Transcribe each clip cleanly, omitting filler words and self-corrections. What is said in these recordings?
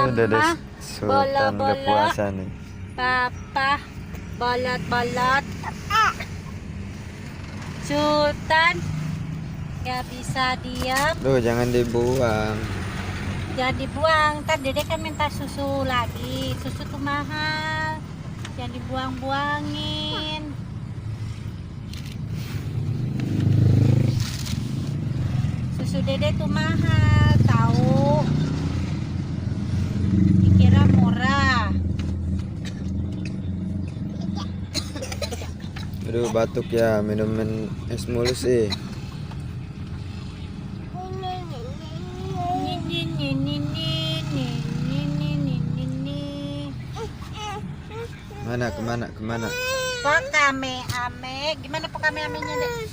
Mama, Sultan puasa nih. Papa, bolot-bolot. Sultan, gak bisa diam. Tuh jangan dibuang. Jangan dibuang, ntar Dede kan minta susu lagi. Susu tuh mahal, jangan dibuang-buangin. Susu Dede tuh mahal, tahu? Dikira murah. Aduh batuk ya, minum es mulu sih. Kemana? Pokame-ame, gimana pokame-amenya deh?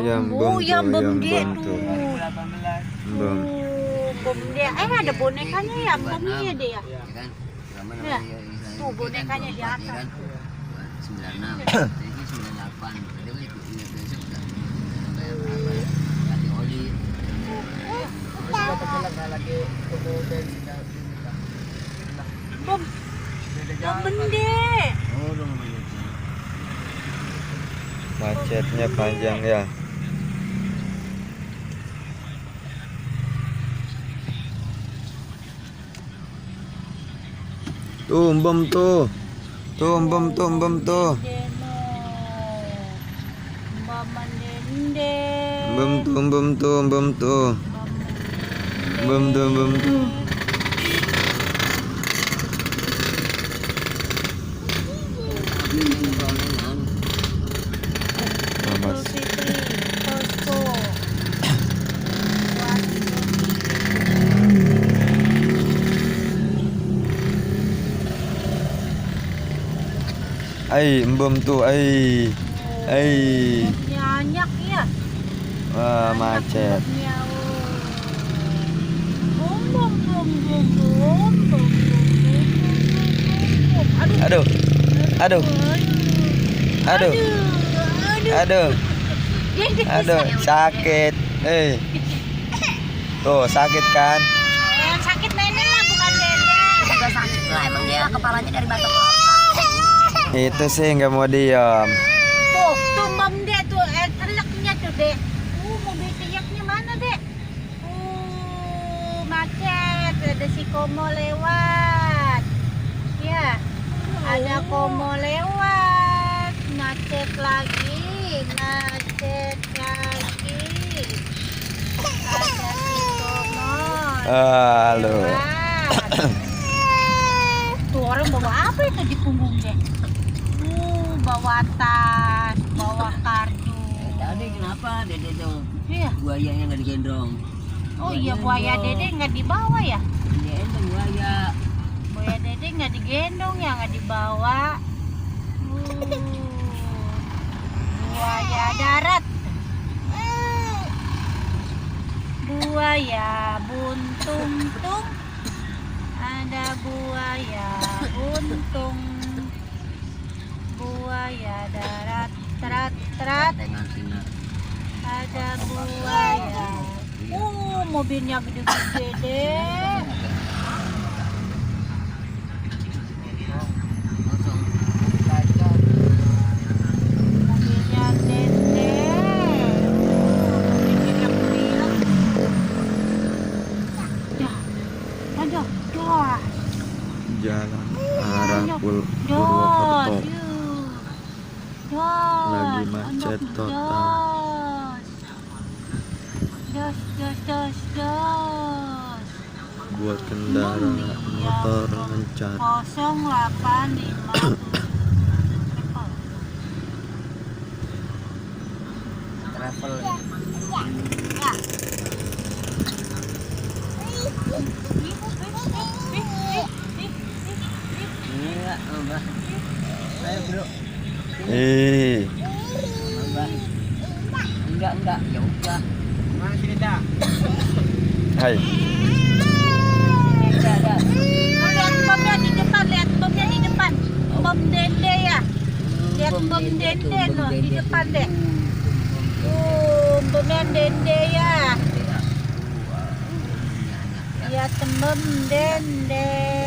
Ya Bom dia tuh. Bom. Bom dia. Ada bonekanya ya, bomnya deh ya. Ya. Tuh bonekanya di atas. 96, ini 98. Dia itu besok udah bayar berapa? Ganti oli. Bom. Bom bende. Oh, dong. Macetnya panjang ya. Tuh bom tuh. Bom tuh. Bom tuh. Mas. Bom tuh, Nyanyak ya. Wah, macet. Aduh, sakit. Tuh, sakit kan? Yang sakit nenek lah, bukan Dede. Udah sakit lah, emang dia kepalanya dari batok kelapa. Itu sih nggak mau diam. Tuh bom dia tuh, teleknya tuh dek. Mobil teriaknya mana dek? Macet, ada si Komo lewat. Ya, ada Komo lewat. Macet lagi. Ada si Komo. Halo. Tuh orang bawa apa itu di punggungnya? Bawa tas, bawa kartu. Tadi kenapa Dede tuh? Iya. Buayanya nggak digendong. Oh iya, buaya Dede nggak dibawa ya? Digendong buaya. Buaya Dede nggak digendong ya, nggak dibawa. Buaya darat. Buaya buntung-tung. Ada buaya buntung. Buaya darat, terat. Dengan sinar. Ada buaya. Mobilnya gede-gede deh. Mobilnya gede. Aduh. Jalan arah Purwokerto. Lagi macet total. Dos. Buat kendaraan motor lancar. 085. Travel. Ya. Ini enggak, Mbak. Ayo, Bro. Mbak. Enggak, ya udah. Mana sini dah? Hai. Lihat bomnya di depan. Bom Dede ya. Lihat bom Dede loh di depan deh. Bomnya Dede ya. Lihat bom Dede.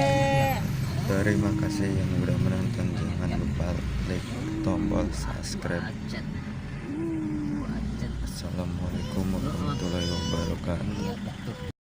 Terima kasih yang udah menonton. Jangan lupa klik tombol subscribe. Macet. Assalamualaikum warahmatullahi wabarakatuh. Iya, betul.